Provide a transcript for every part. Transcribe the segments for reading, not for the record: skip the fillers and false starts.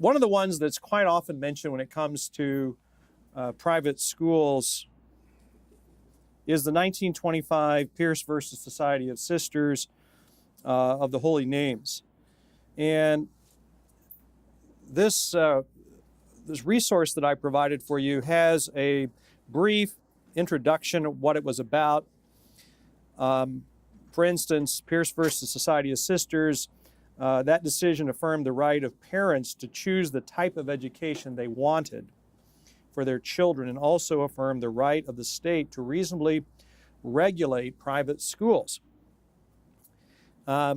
one of the ones that's quite often mentioned when it comes to private schools is the 1925 Pierce versus Society of Sisters of the Holy Names. And this resource that I provided for you has a brief introduction of what it was about. For instance, Pierce versus Society of Sisters, that decision affirmed the right of parents to choose the type of education they wanted for their children, and also affirmed the right of the state to reasonably regulate private schools. A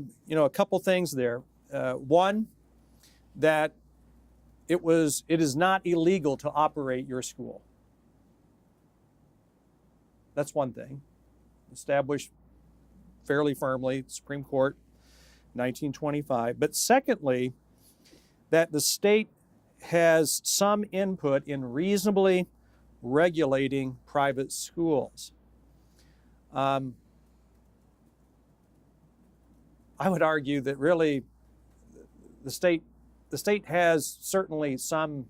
couple things there. One, that it is not illegal to operate your school. That's one thing, established fairly firmly, Supreme Court, 1925. But secondly, that the state has some input in reasonably regulating private schools. I would argue that really the state has certainly some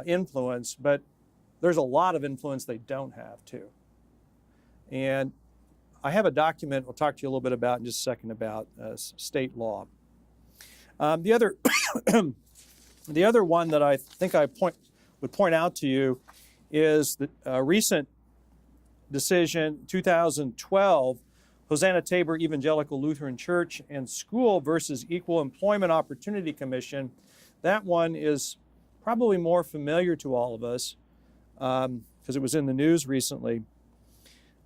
influence, but there's a lot of influence they don't have too. And I have a document I'll talk to you a little bit about in just a second about state law. The other one that I think I would point out to you is the recent decision, 2012, Hosanna Tabor Evangelical Lutheran Church and School versus Equal Employment Opportunity Commission. That one is probably more familiar to all of us because it was in the news recently.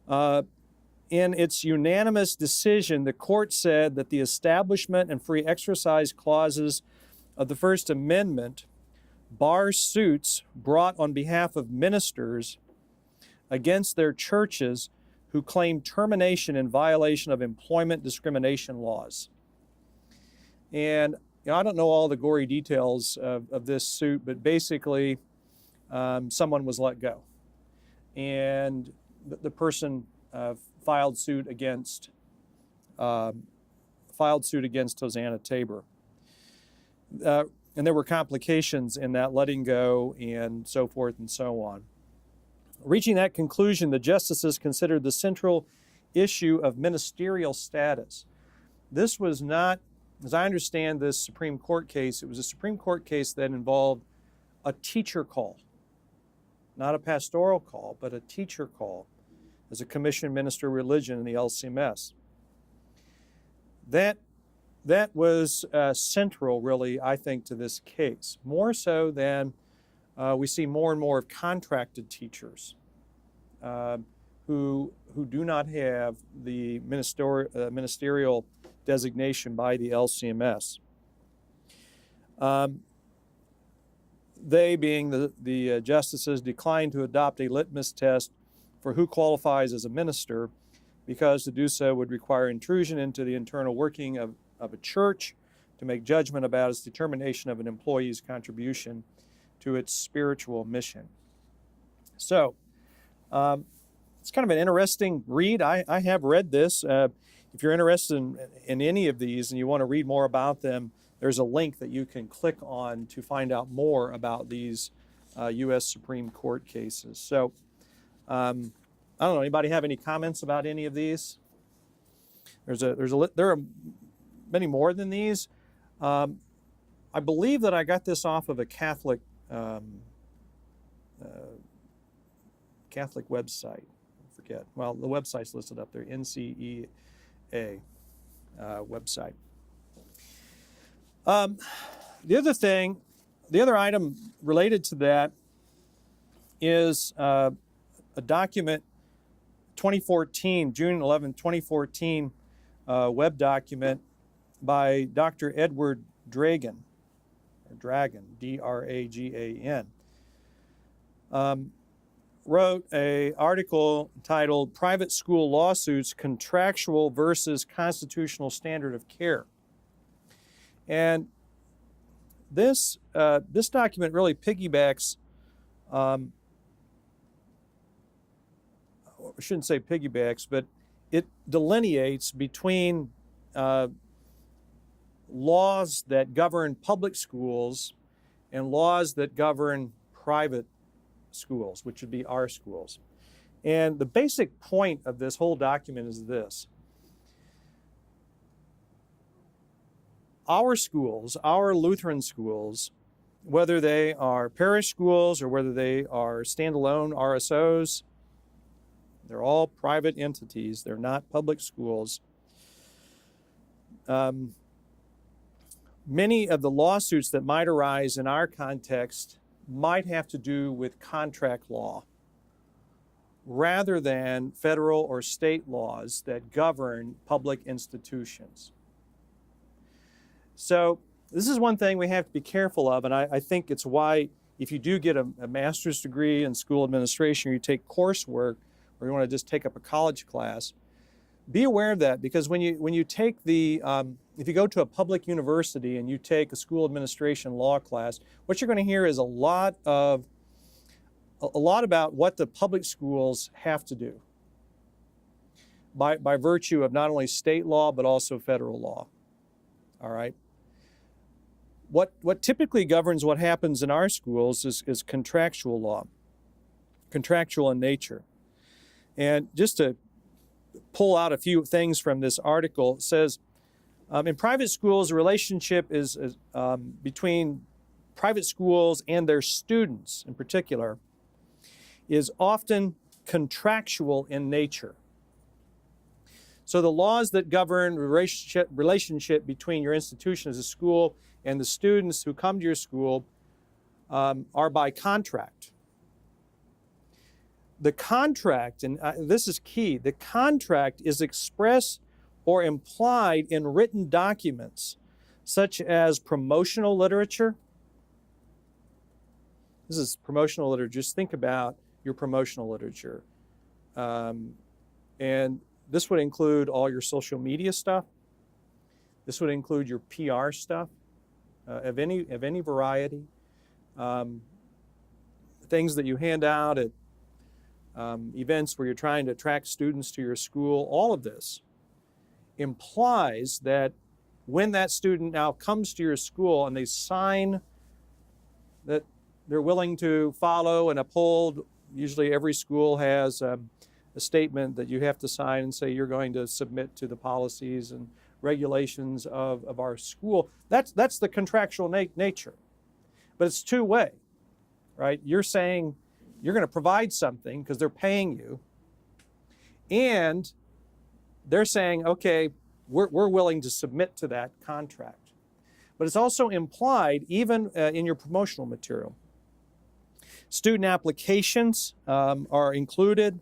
In its unanimous decision, the court said that the establishment and free exercise clauses of the First Amendment bar suits brought on behalf of ministers against their churches who claim termination in violation of employment discrimination laws. And I don't know all the gory details of this suit, but basically someone was let go. And the person filed suit against Hosanna Tabor. And there were complications in that letting go and so forth and so on. Reaching that conclusion, the justices considered the central issue of ministerial status. This was not, as I understand this Supreme Court case, it was a Supreme Court case that involved a teacher call, not a pastoral call, but a teacher call as a commissioned minister of religion in the LCMS. That was central, really, I think, to this case, more so than we see more and more of contracted teachers who do not have the ministerial designation by the LCMS. They, being the justices, declined to adopt a litmus test for who qualifies as a minister, because to do so would require intrusion into the internal working of a church to make judgment about its determination of an employee's contribution to its spiritual mission. So it's kind of an interesting read. I have read this. If you're interested in any of these and you want to read more about them, there's a link that you can click on to find out more about these U.S. Supreme Court cases. So I don't know, anybody have any comments about any of these? There are many more than these. I believe that I got this off of a Catholic website. I forget. Well, the website's listed up there, NCEA website. The other item related to that is a document, 2014, June 11, 2014, web document by Dr. Edward Dragan, D-R-A-G-A-N. Wrote an article titled Private School Lawsuits, Contractual versus Constitutional Standard of Care. And this document really piggybacks, I shouldn't say piggybacks, but it delineates between laws that govern public schools and laws that govern private schools, which would be our schools. And the basic point of this whole document is this. Our schools, our Lutheran schools, whether they are parish schools or whether they are standalone RSOs, they're all private entities. They're not public schools. Many of the lawsuits that might arise in our context might have to do with contract law rather than federal or state laws that govern public institutions. So this is one thing we have to be careful of, and I think it's why if you do get a master's degree in school administration, or you take coursework, or you want to just take up a college class, be aware of that, because when you take the, if you go to a public university and you take a school administration law class, what you're going to hear is a lot about what the public schools have to do by virtue of not only state law but also federal law. All right. What typically governs what happens in our schools is contractual law, contractual in nature. And just to pull out a few things from this article, it says, in private schools, the relationship is between private schools and their students in particular is often contractual in nature. So the laws that govern relationship between your institution as a school and the students who come to your school are by contract. The contract, and this is key, the contract is expressed or implied in written documents such as promotional literature. This is promotional literature. Just think about your promotional literature. And this would include all your social media stuff. This would include your PR stuff of any variety. Things that you hand out at events where you're trying to attract students to your school. All of this implies that when that student now comes to your school and they sign that they're willing to follow and uphold, usually every school has a statement that you have to sign and say you're going to submit to the policies and regulations of our school. That's the contractual nature. But it's two-way, right? You're saying you're going to provide something because they're paying you, and they're saying, okay, we're willing to submit to that contract. But it's also implied even in your promotional material. Student applications are included,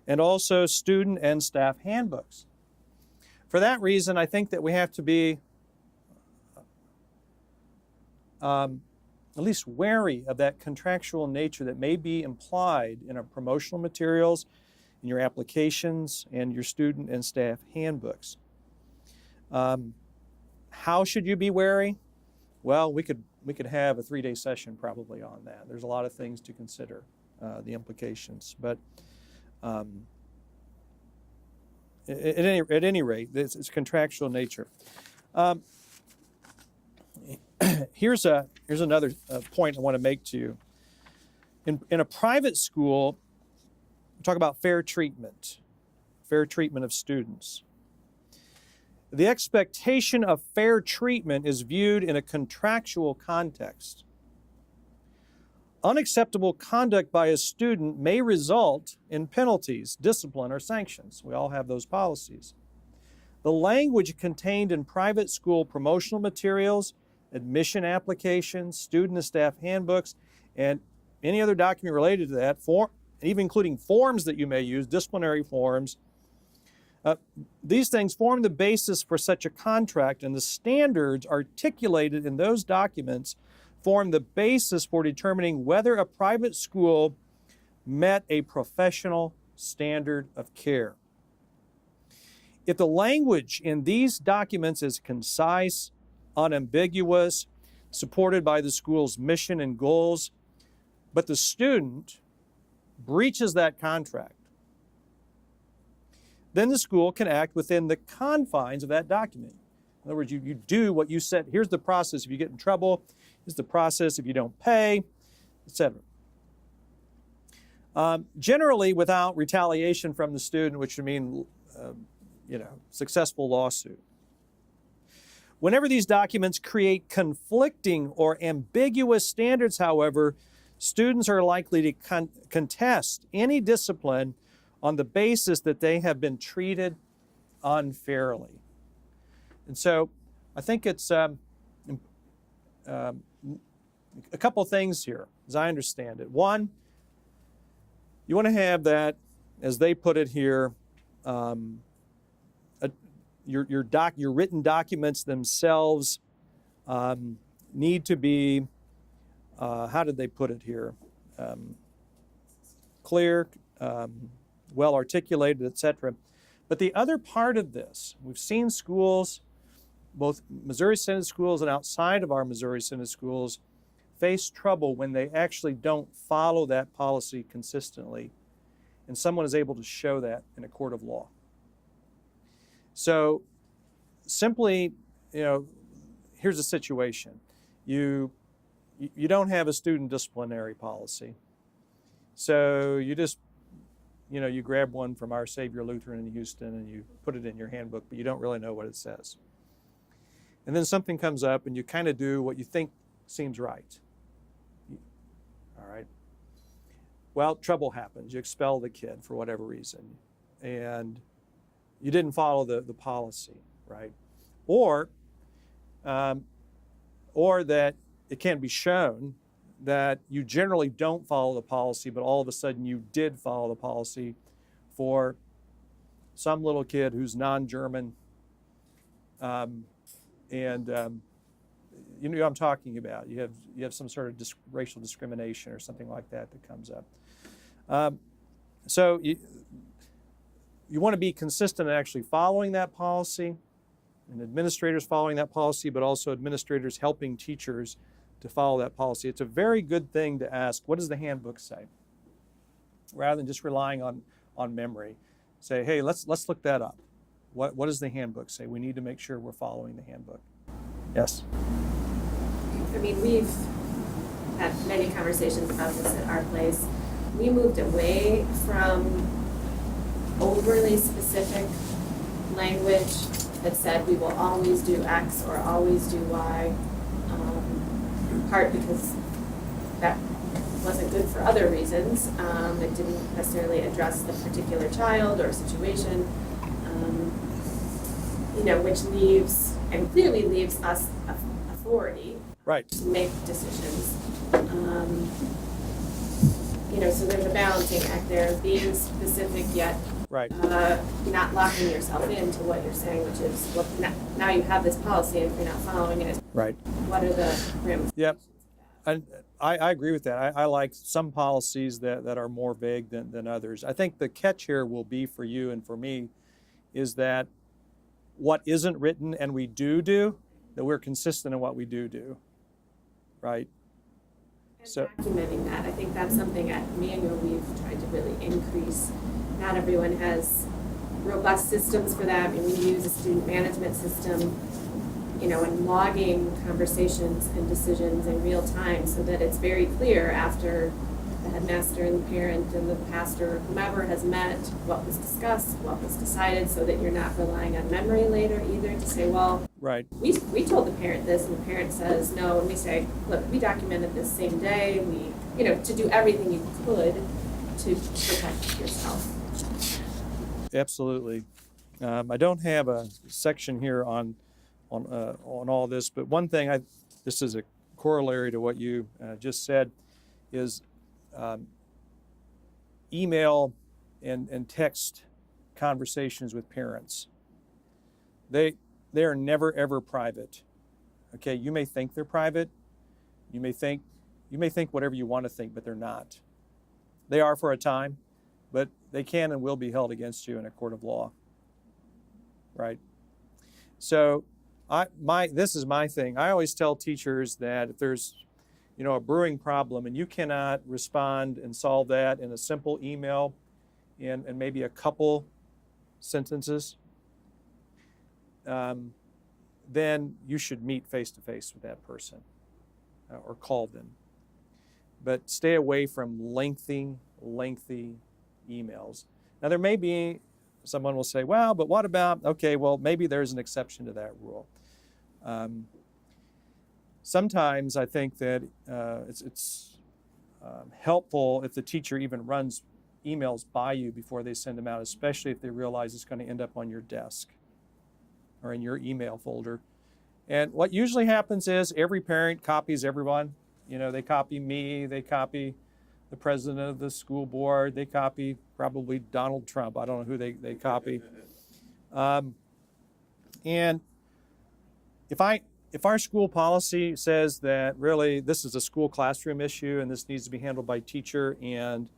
and also student and staff handbooks. For that reason, I think that we have to be at least wary of that contractual nature that may be implied in our promotional materials, in your applications, and your student and staff handbooks. How should you be wary? Well, we could have a 3-day session probably on that. There's a lot of things to consider, the implications. But at any rate, it's contractual nature. Here's another point I want to make to you. In a private school, we talk about fair treatment of students. The expectation of fair treatment is viewed in a contractual context. Unacceptable conduct by a student may result in penalties, discipline, or sanctions. We all have those policies. The language contained in private school promotional materials, admission applications, student and staff handbooks, and any other document related to that, even including forms that you may use, disciplinary forms. These things form the basis for such a contract, and the standards articulated in those documents form the basis for determining whether a private school met a professional standard of care. If the language in these documents is concise, unambiguous, supported by the school's mission and goals, but the student breaches that contract, then the school can act within the confines of that document. In other words, you do what you said. Here's the process. If you get in trouble, is the process if you don't pay, etc. Generally without retaliation from the student, which would mean successful lawsuit. Whenever these documents create conflicting or ambiguous standards, however, students are likely to contest any discipline on the basis that they have been treated unfairly. And so I think it's a couple of things here, as I understand it. One, you want to have that, as they put it here, your written documents themselves need to be, how did they put it here? Clear, well articulated, etc. But the other part of this, we've seen schools, both Missouri Synod schools and outside of our Missouri Synod schools, face trouble when they actually don't follow that policy consistently, and someone is able to show that in a court of law. So simply, here's the situation. You don't have a student disciplinary policy. So you just, you grab one from Our Savior Lutheran in Houston and you put it in your handbook, but you don't really know what it says. And then something comes up and you kind of do what you think seems right. All right. Well, trouble happens. You expel the kid for whatever reason. And you didn't follow the policy, right? Or that it can be shown that you generally don't follow the policy, but all of a sudden you did follow the policy for some little kid who's non-German, you know what I'm talking about. You have some sort of racial discrimination or something like that comes up. So you want to be consistent in actually following that policy, and administrators following that policy, but also administrators helping teachers to follow that policy. It's a very good thing to ask, what does the handbook say? Rather than just relying on memory. Say, hey, let's look that up. What does the handbook say? We need to make sure we're following the handbook. Yes? I mean, we've had many conversations about this at our place. We moved away from overly specific language that said we will always do X or always do Y, in part because that wasn't good for other reasons. It didn't necessarily address the particular child or situation, which leaves, and clearly leaves us authority right. to make decisions. So there's a balancing act there of being specific yet right. Not locking yourself into what you're saying, which is, now you have this policy, and if you're not following it, right. What are the ramifications? Yep. And I agree with that. I like some policies that are more vague than others. I think the catch here will be for you and for me is that what isn't written and we do, that we're consistent in what we do, right? And so documenting that, I think that's something at Manual we've tried to really increase. Not everyone has robust systems for that. I mean, we use a student management system, and logging conversations and decisions in real time so that it's very clear after the headmaster and the parent and the pastor or whomever has met, what was discussed, what was decided, so that you're not relying on memory later either to say, well, right. we told the parent this, and the parent says no, and we say, look, we documented this same day, to do everything you could to protect yourself. Absolutely. I don't have a section here on all this, but one thing, this is a corollary to what you just said, is email and text conversations with parents. They are never ever private. Okay, you may think they're private. You may think whatever you want to think, but they're not. They are for a time, but they can and will be held against you in a court of law. Right? So this is my thing. I always tell teachers that if there's a brewing problem and you cannot respond and solve that in a simple email and maybe a couple sentences, then you should meet face to face with that person. or call them. But stay away from lengthy emails. Now, there may be, someone will say, well, but what about, okay, well, maybe there's an exception to that rule. Sometimes I think that it's helpful if the teacher even runs emails by you before they send them out, especially if they realize it's going to end up on your desk or in your email folder. And what usually happens is every parent copies everyone. You know, they copy me, they copy the president of the school board, they copy probably Donald Trump. I don't know who they copy. And if our school policy says that really this is a school classroom issue and this needs to be handled by teacher, and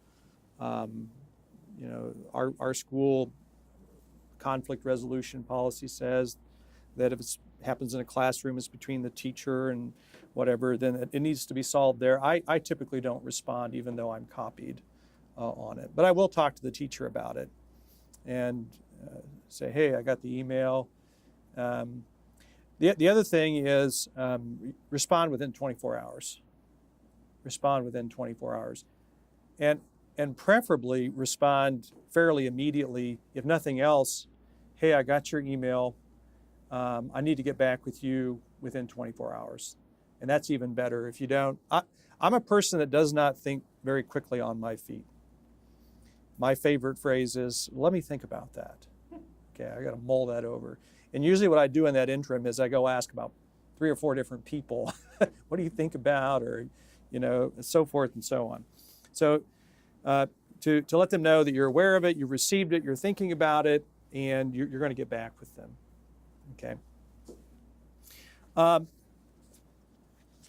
you know, our school conflict resolution policy says that if it happens in a classroom, it's between the teacher and whatever, then it needs to be solved there. I typically don't respond even though I'm copied on it. But I will talk to the teacher about it and say, hey, I got the email. The other thing is respond within 24 hours. Respond within 24 hours. And preferably respond fairly immediately. If nothing else, hey, I got your email. I need to get back with you within 24 hours. And that's even better if you don't. I'm a person that does not think very quickly on my feet. My favorite phrase is, let me think about that. Okay, I got to mull that over. And usually what I do in that interim is I go ask about 3 or 4 different people, what do you think about, or, you know, so forth and so on. So to let them know that you're aware of it, you've received it, you're thinking about it, and you're going to get back with them. Okay.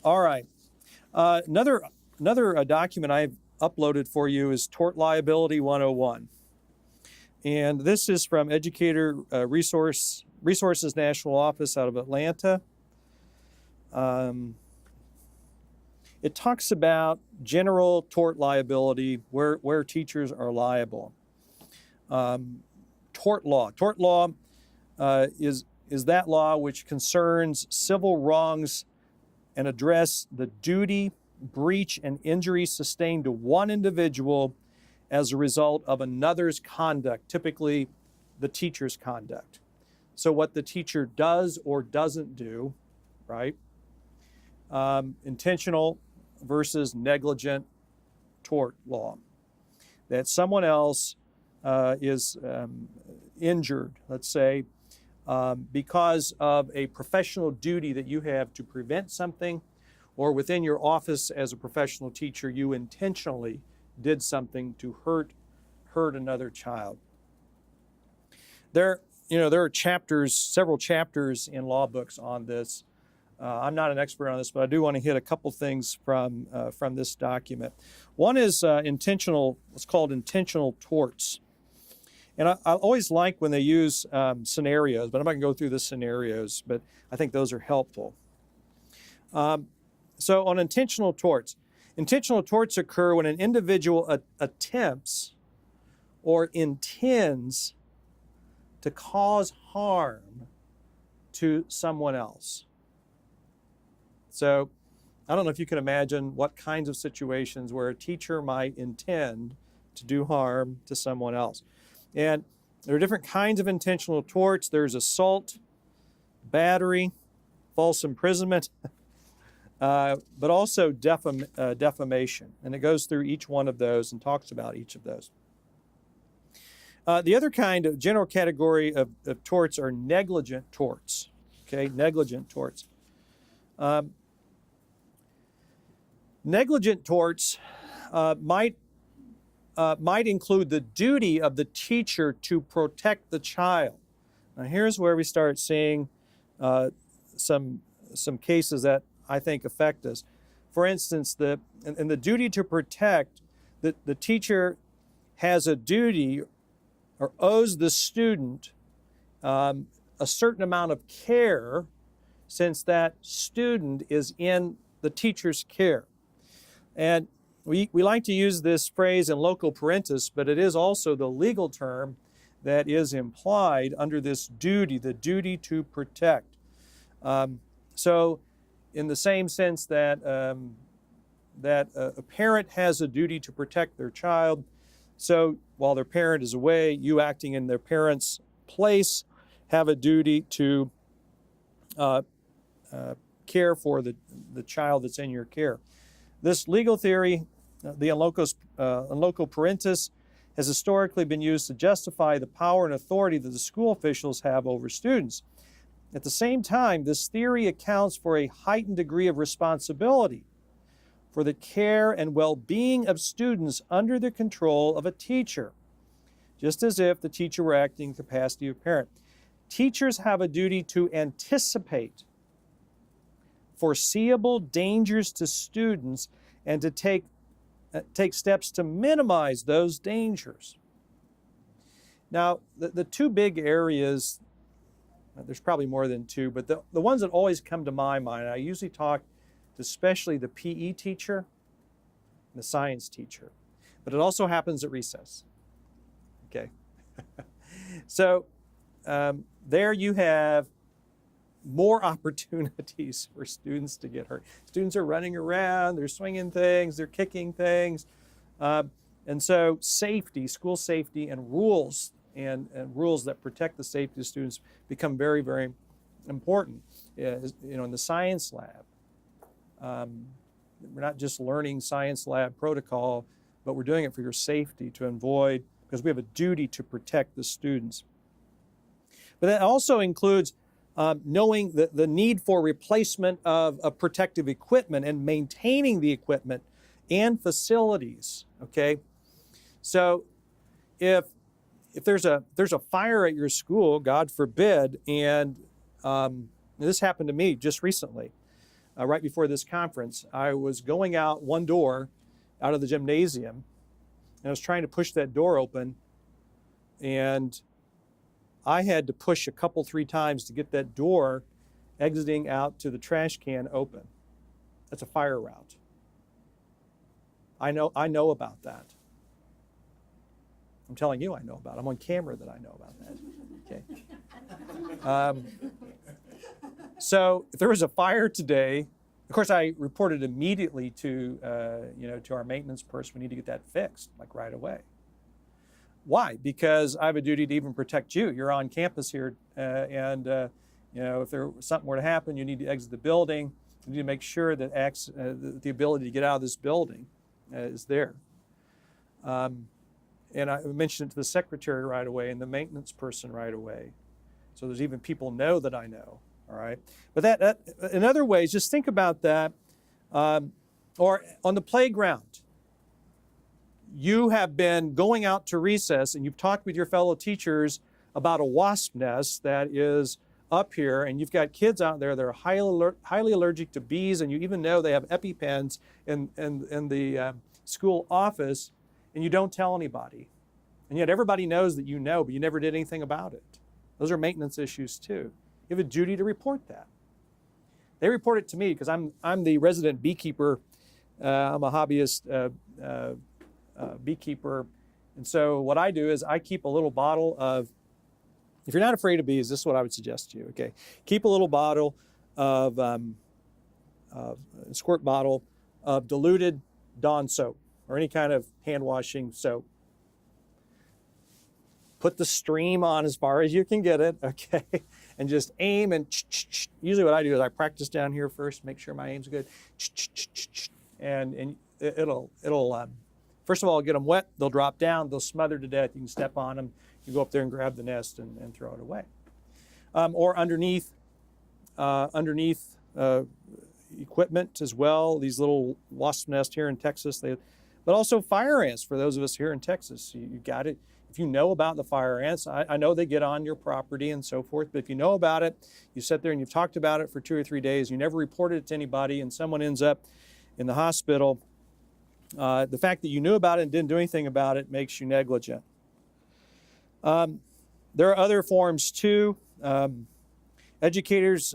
All right. Another document I've uploaded for you is Tort Liability 101. And this is from Educator Resources National Office out of Atlanta. It talks about general tort liability, where teachers are liable. Tort law. Tort law is that law which concerns civil wrongs and address the duty, breach, and injury sustained to one individual as a result of another's conduct, typically the teacher's conduct. So what the teacher does or doesn't do, right? Intentional versus negligent tort law. That someone else is injured, let's say, because of a professional duty that you have to prevent something, or within your office as a professional teacher, you intentionally did something to hurt another child. There are chapters, several chapters in law books on this. I'm not an expert on this, but I do want to hit a couple things from this document. One is intentional, what's called intentional torts. And I always like when they use scenarios, but I'm not going to go through the scenarios, but I think those are helpful. So on intentional torts occur when an individual attempts or intends to cause harm to someone else. So I don't know if you can imagine what kinds of situations where a teacher might intend to do harm to someone else. And there are different kinds of intentional torts. There's assault, battery, false imprisonment, but also defamation. And it goes through each one of those and talks about each of those. The other kind of general category of torts are negligent torts. Okay, negligent torts. Negligent torts might include the duty of the teacher to protect the child. Now here's where we start seeing some cases that I think affect us. For instance, the duty to protect, the teacher has a duty or owes the student a certain amount of care since that student is in the teacher's care. And we like to use this phrase in loco parentis, but it is also the legal term that is implied under this duty, the duty to protect. So in the same sense that a parent has a duty to protect their child. So while their parent is away, you acting in their parent's place have a duty to care for the child that's in your care. This legal theory, the in loco parentis, has historically been used to justify the power and authority that the school officials have over students. At the same time, this theory accounts for a heightened degree of responsibility for the care and well-being of students under the control of a teacher, just as if the teacher were acting in the capacity of parent. Teachers have a duty to anticipate foreseeable dangers to students and to take steps to minimize those dangers. Now, the two big areas, there's probably more than two, but the ones that always come to my mind, I usually talk to especially the PE teacher and the science teacher, but it also happens at recess. Okay. So there you have more opportunities for students to get hurt. Students are running around, they're swinging things, they're kicking things. And so safety, school safety and rules rules that protect the safety of students become very, very important. In the science lab, we're not just learning science lab protocol, but we're doing it for your safety to avoid, because we have a duty to protect the students. But that also includes knowing the need for replacement of protective equipment and maintaining the equipment and facilities, okay? So if there's a fire at your school, God forbid, and this happened to me just recently, right before this conference, I was going out one door out of the gymnasium, and I was trying to push that door open, and I had to push a couple, 3 times to get that door exiting out to the trash can open. That's a fire route. I know about that. I'm telling you I know about it. I'm on camera that I know about that. Okay. So if there was a fire today, of course I reported immediately to our maintenance person. We need to get that fixed, like right away. Why? Because I have a duty to even protect you. You're on campus here, and if something were to happen, you need to exit the building. You need to make sure that the ability to get out of this building is there. And I mentioned it to the secretary right away and the maintenance person right away. So there's even people know that I know. All right. But that in other ways, just think about that. Or on the playground. You have been going out to recess and you've talked with your fellow teachers about a wasp nest that is up here, and you've got kids out there that are highly allergic to bees, and you even know they have EpiPens in the school office, and you don't tell anybody. And yet everybody knows that you know, but you never did anything about it. Those are maintenance issues too. You have a duty to report that. They report it to me because I'm the resident beekeeper. I'm a hobbyist beekeeper. And so what I do is I keep a little bottle of, if you're not afraid of bees, this is what I would suggest to you, okay? Keep a little bottle of, a squirt bottle of diluted Dawn soap or any kind of hand washing soap. Put the stream on as far as you can get it, okay? And just aim and usually what I do is I practice down here first, make sure my aim's good. And it'll first of all, get them wet, they'll drop down, they'll smother to death, you can step on them, you go up there and grab the nest and throw it away. Or underneath equipment as well, these little wasp nests here in Texas, but also fire ants for those of us here in Texas. You got it. If you know about the fire ants, I know they get on your property and so forth, but if you know about it, you sit there and you've talked about it for 2 or 3 days, you never reported it to anybody, and someone ends up in the hospital, the fact that you knew about it and didn't do anything about it makes you negligent. There are other forms too. Educators,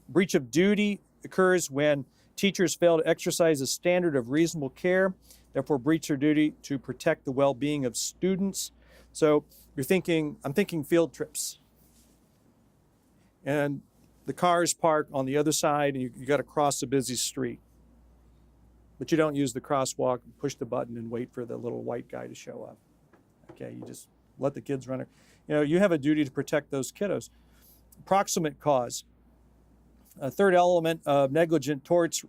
breach of duty occurs when teachers fail to exercise a standard of reasonable care, therefore breach their duty to protect the well-being of students. So I'm thinking field trips. And the cars park on the other side and you got to cross a busy street. But you don't use the crosswalk, push the button and wait for the little white guy to show up. Okay, you just let the kids run. You have a duty to protect those kiddos. Proximate cause. A third element of negligent torts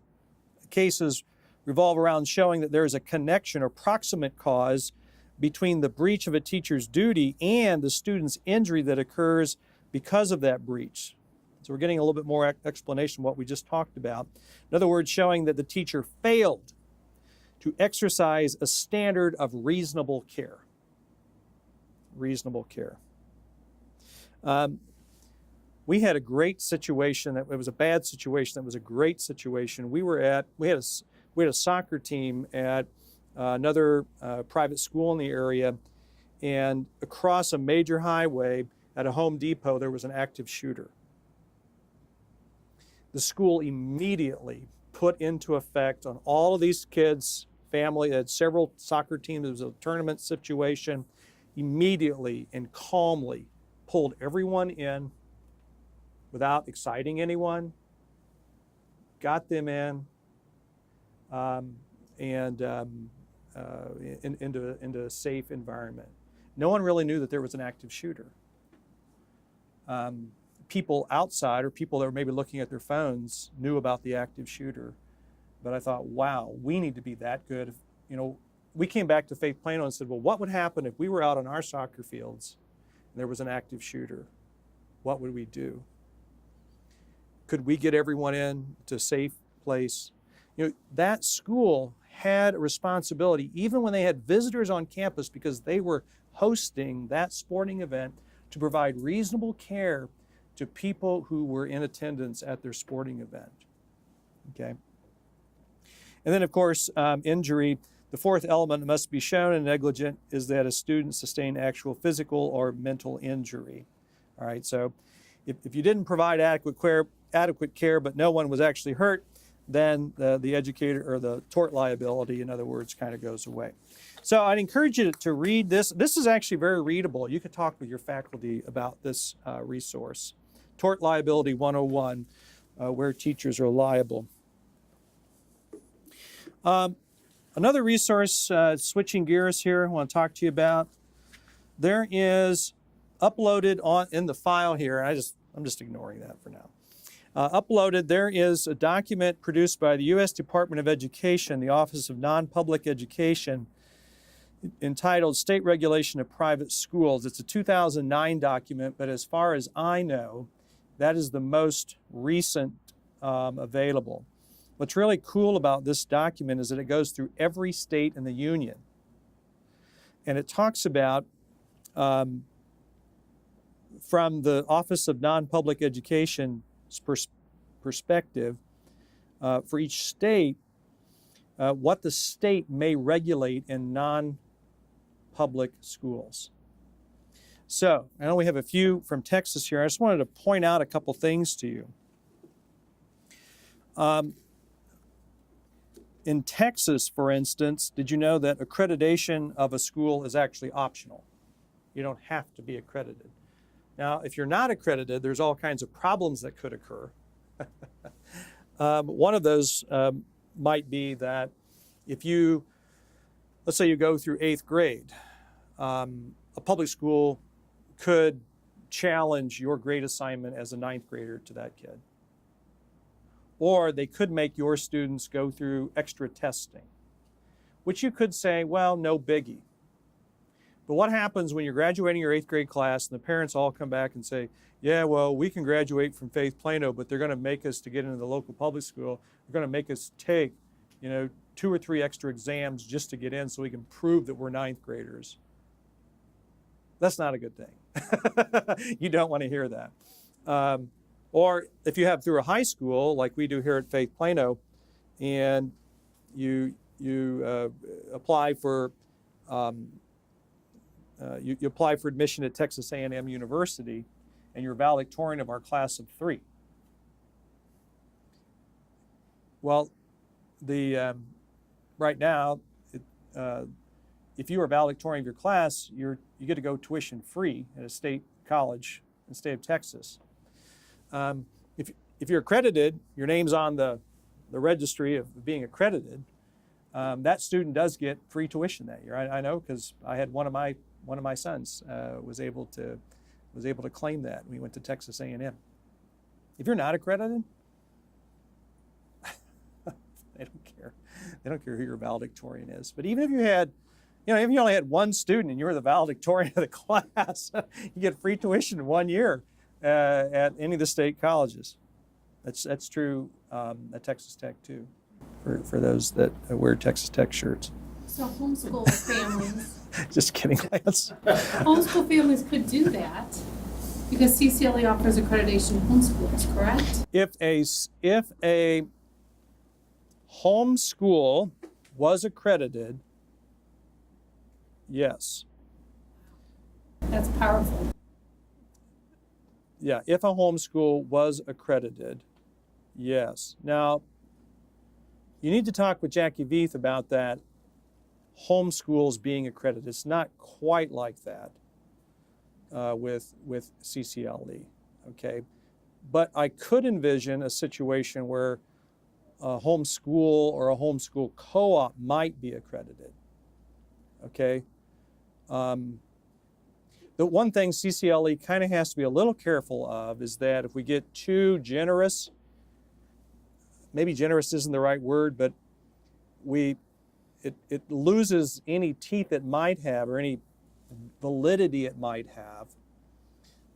cases revolve around showing that there is a connection or proximate cause between the breach of a teacher's duty and the student's injury that occurs because of that breach. So we're getting a little bit more explanation of what we just talked about. In other words, showing that the teacher failed to exercise a standard of reasonable care. Reasonable care. We had a great situation. It was a bad situation. That was a great situation. We had a soccer team at another private school in the area, and across a major highway at a Home Depot, there was an active shooter. The school immediately put into effect on all of these kids' family, had several soccer teams, it was a tournament situation, immediately and calmly pulled everyone in without exciting anyone, got them in, into a safe environment. No one really knew that there was an active shooter. People outside, or people that were maybe looking at their phones, knew about the active shooter. But I thought, wow, we need to be that good. We came back to Faith Plano and said, well, what would happen if we were out on our soccer fields and there was an active shooter? What would we do? Could we get everyone in to a safe place? That school had a responsibility, even when they had visitors on campus, because they were hosting that sporting event, to provide reasonable care to people who were in attendance at their sporting event. Okay. And then, of course, injury. The fourth element that must be shown in negligent is that a student sustained actual physical or mental injury. All right, so if you didn't provide adequate care, but no one was actually hurt, then the educator, or the tort liability, in other words, kind of goes away. So I'd encourage you to read this. This is actually very readable. You could talk with your faculty about this resource. Tort Liability 101, where teachers are liable. Another resource, switching gears here, I want to talk to you about. There is uploaded in the file here, I'm just ignoring that for now. Uploaded, there is a document produced by the U.S. Department of Education, the Office of Non-Public Education, entitled State Regulation of Private Schools. It's a 2009 document, but as far as I know, that is the most recent available. What's really cool about this document is that it goes through every state in the union. And it talks about, from the Office of Non-Public Education's perspective, for each state, what the state may regulate in non-public schools. So, I know we have a few from Texas here. I just wanted to point out a couple things to you. In Texas, for instance, did you know that accreditation of a school is actually optional? You don't have to be accredited. Now, if you're not accredited, there's all kinds of problems that could occur. One of those might be that if let's say you go through 8th grade, a public school could challenge your grade assignment as a 9th grader to that kid. Or they could make your students go through extra testing, which you could say, well, no biggie. But what happens when you're graduating your 8th grade class and the parents all come back and say, yeah, well, we can graduate from Faith Plano, but they're going to make us, to get into the local public school, they're going to make us take, 2 or 3 extra exams just to get in so we can prove that we're 9th graders. That's not a good thing. You don't want to hear that. Or if you have through a high school, like we do here at Faith Plano, and you apply for you apply for admission at Texas A&M University, and you're valedictorian of our class of 3. Well, right now, if you are valedictorian of your class, you get to go tuition free at a state college in the state of Texas. if you're accredited, your name's on the registry of being accredited. That student does get free tuition that year. I know because I had one of my sons was able to claim that. We went to Texas A&M. If you're not accredited, they don't care. They don't care who your valedictorian is. But even if you had, if you only had one student and you were the valedictorian of the class, you get free tuition 1 year at any of the state colleges. That's true at Texas Tech too, for those that wear Texas Tech shirts. So homeschool families. Just kidding, Lance. Homeschool families could do that because CCLE offers accreditation to homeschoolers, correct? If a homeschool was accredited, yes. That's powerful. Yeah, if a homeschool was accredited, yes. Now, you need to talk with Jackie Veith about that homeschools being accredited. It's not quite like that with CCLE, okay? But I could envision a situation where a homeschool or a homeschool co-op might be accredited, okay? The one thing CCLE kind of has to be a little careful of is that if we get too generous, maybe generous isn't the right word, but it loses any teeth it might have or any validity it might have.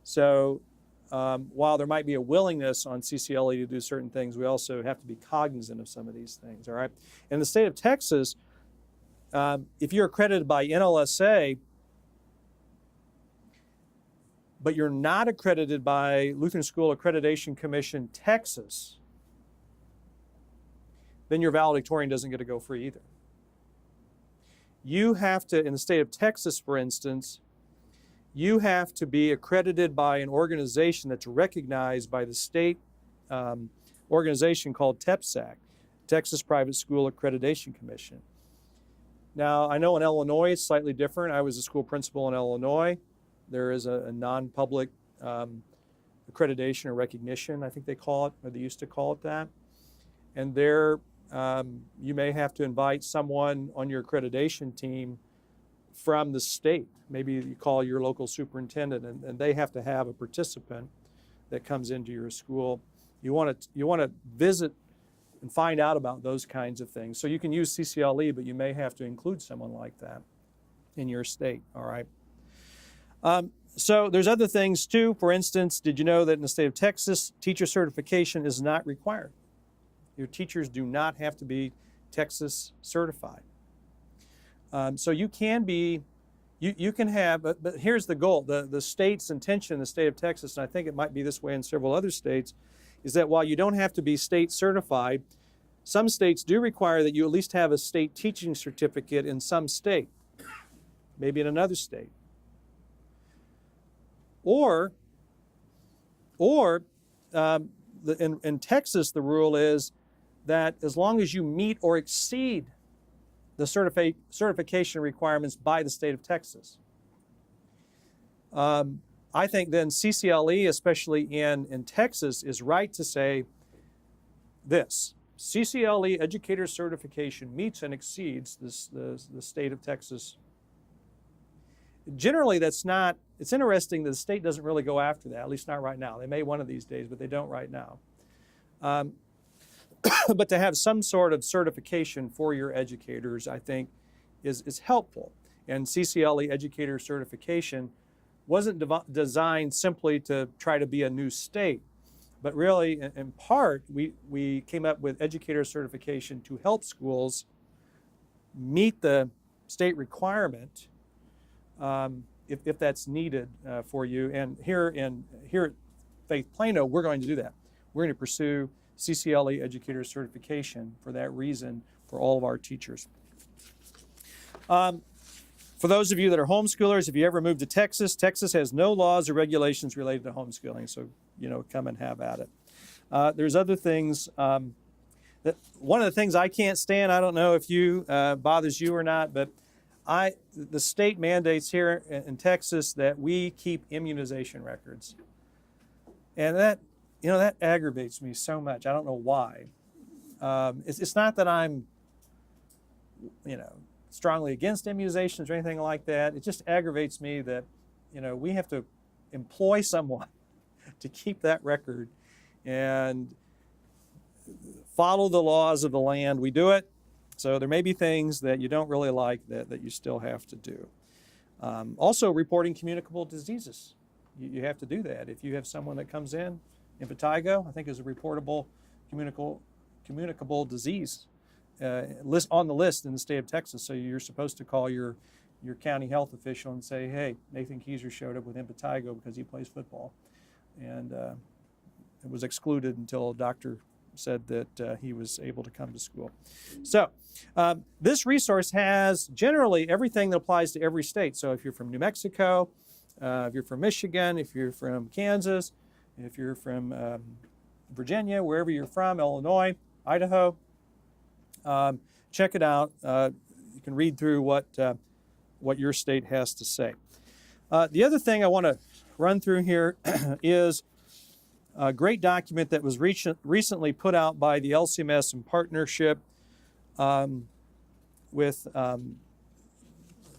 So while there might be a willingness on CCLE to do certain things, we also have to be cognizant of some of these things, all right? In the state of Texas, if you're accredited by NLSA, but you're not accredited by Lutheran School Accreditation Commission, Texas, then your valedictorian doesn't get to go free either. You have to, in the state of Texas, for instance, you have to be accredited by an organization that's recognized by the state organization called TEPSAC, Texas Private School Accreditation Commission. Now, I know in Illinois it's slightly different. I was a school principal in Illinois. There is a non-public accreditation or recognition, I think they call it, or they used to call it that. And there, you may have to invite someone on your accreditation team from the state. Maybe you call your local superintendent, and they have to have a participant that comes into your school. You want to visit and find out about those kinds of things. So you can use CCLE, but you may have to include someone like that in your state, all right? So there's other things too. For instance, did you know that in the state of Texas, teacher certification is not required? Your teachers do not have to be Texas certified. So you can be, you can have, but here's the goal. The state's intention in the state of Texas, and I think it might be this way in several other states, is that while you don't have to be state certified, some states do require that you at least have a state teaching certificate in some state, maybe in another state. Or in Texas, the rule is that as long as you meet or exceed the certification requirements by the state of Texas. I think then CCLE, especially in Texas, is right to say this: CCLE educator certification meets and exceeds the state of Texas. Generally, that's not, it's interesting that the state doesn't really go after that, at least not right now. They may one of these days, but they don't right now. But to have some sort of certification for your educators, I think, is helpful. And CCLE educator certification wasn't designed simply to try to be a new state, but really, in part, we came up with educator certification to help schools meet the state requirement if that's needed for you. And here at Faith Plano, we're going to do that. We're going to pursue CCLE educator certification for that reason for all of our teachers. For those of you that are homeschoolers, if you ever move to Texas, Texas has no laws or regulations related to homeschooling, so come and have at it. There's other things. That one of the things I can't stand, I don't know if you bothers you or not, but the state mandates here in Texas that we keep immunization records. And that that aggravates me so much. I don't know why. It's not that I'm, strongly against immunizations or anything like that. It just aggravates me that, we have to employ someone to keep that record and follow the laws of the land. We do it. So there may be things that you don't really like that you still have to do. Also, reporting communicable diseases. You have to do that. If you have someone that comes in, impetigo, I think is a reportable communicable disease list on the list in the state of Texas. So you're supposed to call your county health official and say, hey, Nathan Kieser showed up with impetigo because he plays football. And it was excluded until a doctor said that he was able to come to school. So this resource has generally everything that applies to every state. So if you're from New Mexico, if you're from Michigan, if you're from Kansas, if you're from Virginia, wherever you're from, Illinois, Idaho, check it out. You can read through what your state has to say. The other thing I want to run through here is a great document that was recently put out by the LCMS in partnership with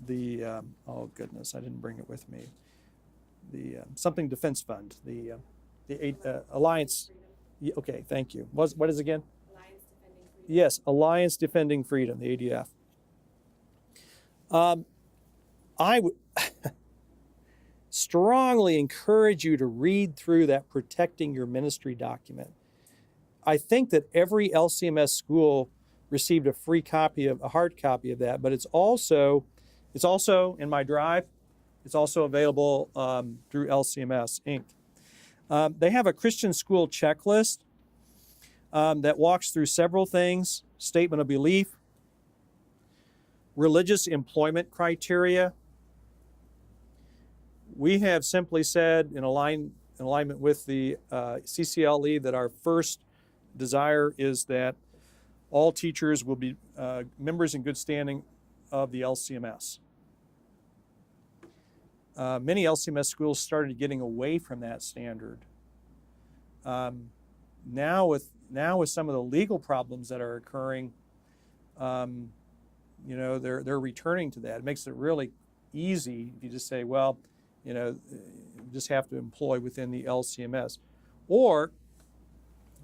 the, oh goodness, I didn't bring it with me, the something Defense Fund, the Alliance, okay, thank you. What is it again? Alliance Defending Freedom. Yes, Alliance Defending Freedom, the ADF. I would strongly encourage you to read through that Protecting Your Ministry document. I think that every LCMS school received a hard copy of that, but it's also in my drive. It's also available through LCMS Inc. They have a Christian school checklist that walks through several things: statement of belief, religious employment criteria. We have simply said in alignment with the CCLE that our first desire is that all teachers will be members in good standing of the LCMS. Many LCMS schools started getting away from that standard. Now with some of the legal problems that are occurring, they're returning to that. It makes it really easy if you just say, well, you just have to employ within the LCMS. Or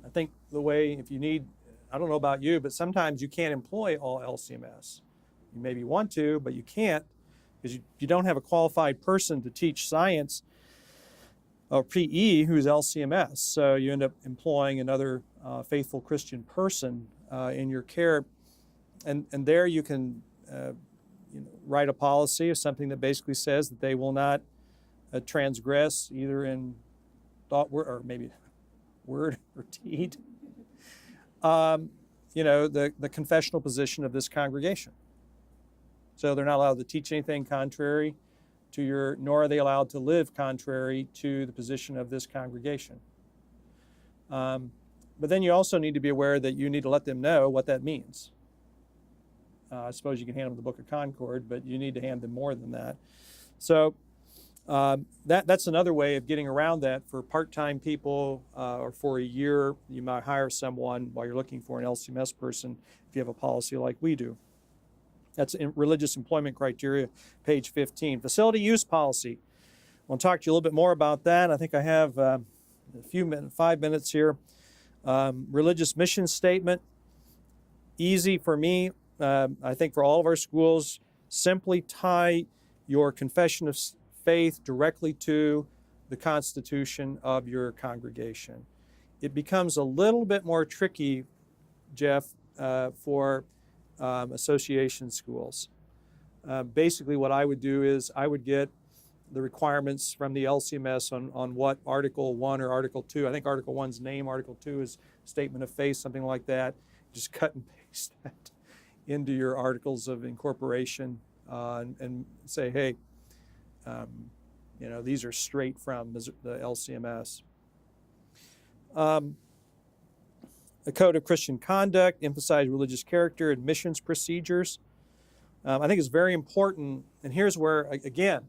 I think the way, if you need, I don't know about you, but sometimes you can't employ all LCMS. You maybe want to, but you can't because you don't have a qualified person to teach science or PE who's LCMS. So you end up employing another faithful Christian person in your care. And there you can write a policy or something that basically says that they will not transgress either in thought, word, or maybe word or deed, the confessional position of this congregation. So they're not allowed to teach anything contrary to nor are they allowed to live contrary to the position of this congregation. But then you also need to be aware that you need to let them know what that means. I suppose you can hand them the Book of Concord, but you need to hand them more than that. So that's another way of getting around that. For part-time people or for a year, you might hire someone while you're looking for an LCMS person if you have a policy like we do. That's in religious employment criteria, page 15. Facility use policy. I want to talk to you a little bit more about that. I think I have 5 minutes here. Religious mission statement. Easy for me. I think for all of our schools, simply tie your confession of faith directly to the constitution of your congregation. It becomes a little bit more tricky, Jeff, for association schools. Basically what I would do is I would get the requirements from the LCMS on what Article 1 or Article 2, I think Article 1's name, Article 2 is statement of faith, something like that. Just cut and paste that into your articles of incorporation and say, hey, these are straight from the LCMS. A code of Christian conduct, emphasize religious character, admissions procedures. I think it's very important, and here's where, again,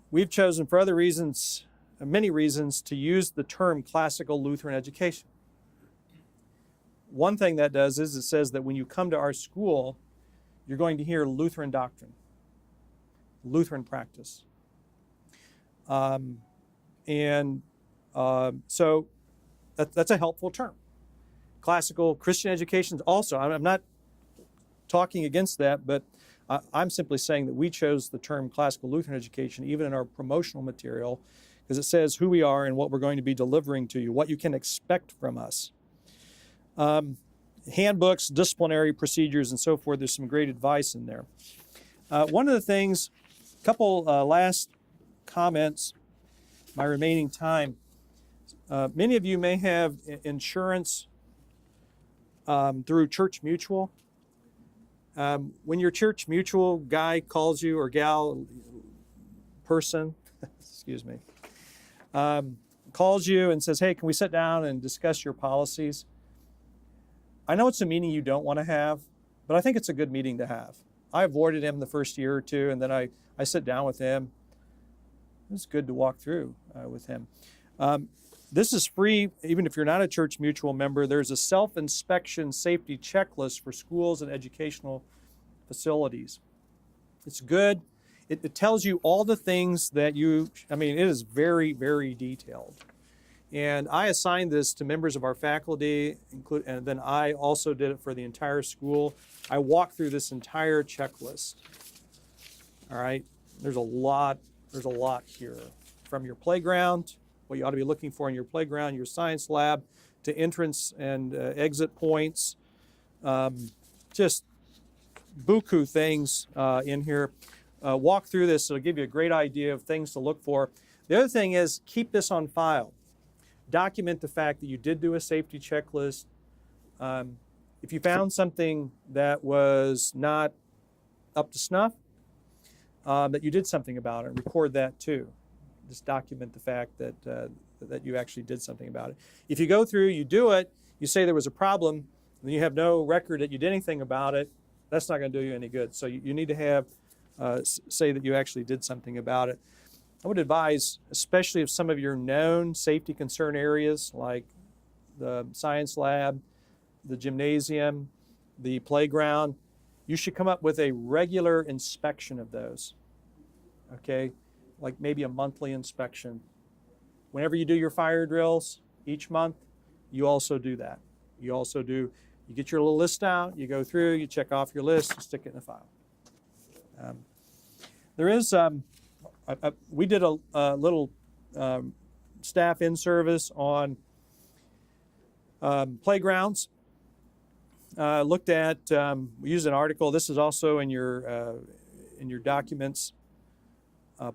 we've chosen for other reasons many reasons to use the term classical Lutheran education. One thing that does is it says that when you come to our school, you're going to hear Lutheran doctrine, Lutheran practice. So that's a helpful term. Classical Christian education also, I'm not talking against that, but I'm simply saying that we chose the term classical Lutheran education even in our promotional material because it says who we are and what we're going to be delivering to you, what you can expect from us. Handbooks, disciplinary procedures, and so forth, there's some great advice in there. One of the things, a couple last comments, my remaining time. Many of you may have insurance through Church Mutual. When your Church Mutual guy calls you, or gal, person, excuse me, calls you and says, hey, can we sit down and discuss your policies? I know it's a meeting you don't want to have, but I think it's a good meeting to have. I avoided him the first year or two, and then I sit down with him. It's good to walk through with him. This is free, even if you're not a Church Mutual member. There's a self-inspection safety checklist for schools and educational facilities. It's good. It tells you all the things that it is very, very detailed. And I assigned this to members of our faculty, and then I also did it for the entire school. I walked through this entire checklist. All right, there's a lot here. From your playground, what you ought to be looking for in your playground, your science lab, to entrance and exit points. Just buku things in here. Walk through this, it'll give you a great idea of things to look for. The other thing is keep this on file. Document the fact that you did do a safety checklist. If you found something that was not up to snuff, that you did something about it, record that too. Just document the fact that you actually did something about it. If you go through, you do it, you say there was a problem, and you have no record that you did anything about it, that's not going to do you any good. So you need to have, say that you actually did something about it. I would advise, especially if some of your known safety concern areas like the science lab, the gymnasium, the playground, you should come up with a regular inspection of those, okay? Like maybe a monthly inspection. Whenever you do your fire drills each month, you also do that. You get your little list out, you go through, you check off your list, you stick it in a file. We did a little staff in-service on playgrounds. Looked at, we used an article, this is also in your documents,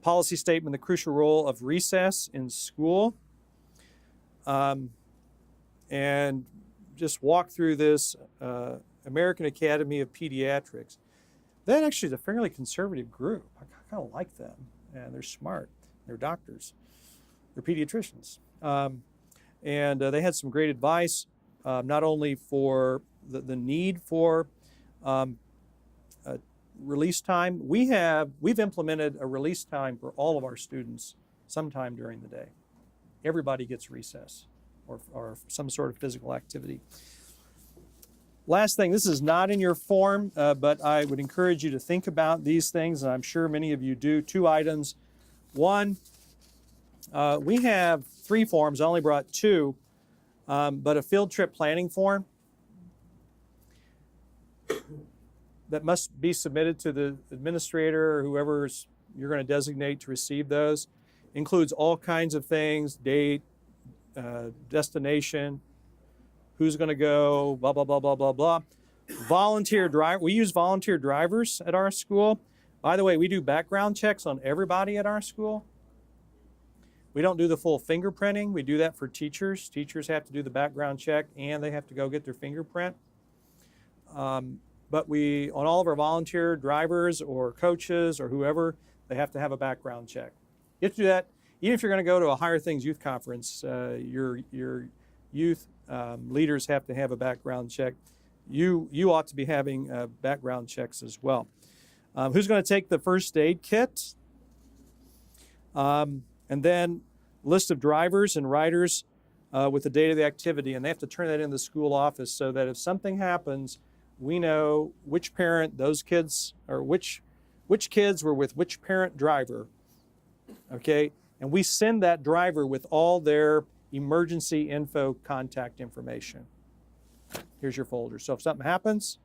policy statement, the crucial role of recess in school. And just walk through this, American Academy of Pediatrics. That actually is a fairly conservative group. I kind of like them. And they're smart. They're doctors. They're pediatricians. And they had some great advice, not only for the need for release time. We've implemented a release time for all of our students sometime during the day. Everybody gets recess or some sort of physical activity. Last thing, this is not in your form, but I would encourage you to think about these things, and I'm sure many of you do. 2 items. One, we have 3 forms. I only brought 2, but a field trip planning form that must be submitted to the administrator or whoever you're going to designate to receive those. Includes all kinds of things, date, destination, who's going to go, blah, blah, blah, blah, blah, blah. Volunteer driver. We use volunteer drivers at our school. By the way, we do background checks on everybody at our school. We don't do the full fingerprinting. We do that for teachers. Teachers have to do the background check and they have to go get their fingerprint. But on all of our volunteer drivers or coaches or whoever, they have to have a background check. You have to do that even if you're going to go to a Higher Things Youth Conference. Your youth leaders have to have a background check. You ought to be having background checks as well. Who's going to take the first aid kit? And then list of drivers and riders with the date of the activity, and they have to turn that in the school office so that if something happens, we know which parent those kids, or which kids were with which parent driver, okay? And we send that driver with all their emergency info contact information. Here's your folder. So if something happens,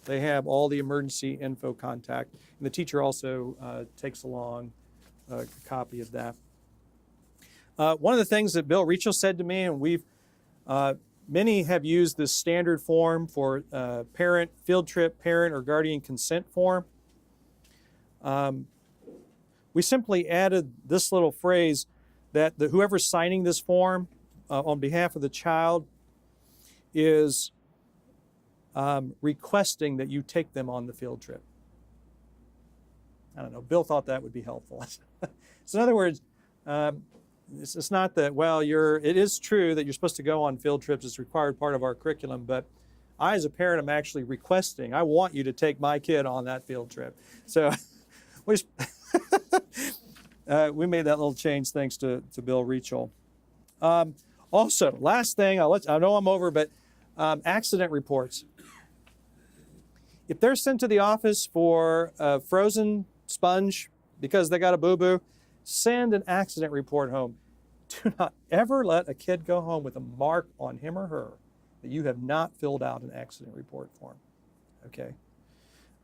they have all the emergency info contact. And the teacher also takes along a copy of that. One of the things that Bill Rachel said to me, and many have used this standard form for parent, field trip, parent, or guardian consent form. We simply added this little phrase that whoever's signing this form on behalf of the child is requesting that you take them on the field trip. I don't know, Bill thought that would be helpful. So in other words, it's not that, well, it is true that you're supposed to go on field trips, it's a required part of our curriculum, but I as a parent am actually requesting, I want you to take my kid on that field trip. So we made that little change thanks to Bill Rachel. Also, last thing, I know I'm over, but accident reports. If they're sent to the office for a frozen sponge because they got a boo-boo, send an accident report home. Do not ever let a kid go home with a mark on him or her that you have not filled out an accident report form, okay?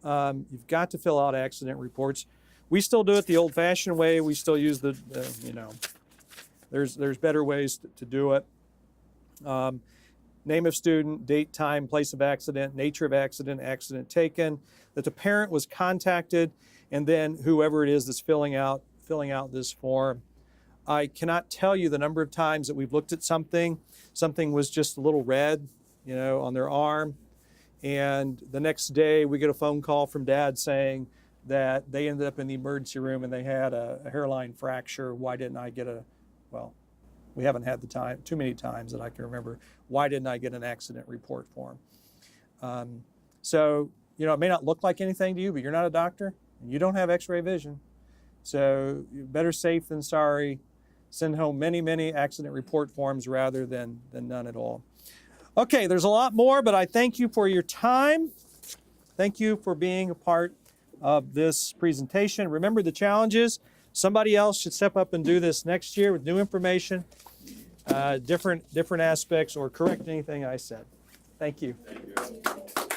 You've got to fill out accident reports. We still do it the old-fashioned way. We still use there's better ways to do it. Name of student, date, time, place of accident, nature of accident, accident taken, that the parent was contacted, and then whoever it is that's filling out this form. I cannot tell you the number of times that we've looked at something was just a little red, on their arm, and the next day we get a phone call from dad saying that they ended up in the emergency room and they had a hairline fracture. Why didn't I get we haven't had the time, too many times that I can remember, why didn't I get an accident report form? So, it may not look like anything to you, but you're not a doctor and you don't have x-ray vision. So better safe than sorry. Send home many, many accident report forms rather than none at all. Okay, there's a lot more, but I thank you for your time. Thank you for being a part of this presentation. Remember the challenges. Somebody else should step up and do this next year with new information, different aspects, or correct anything I said. Thank you. Thank you.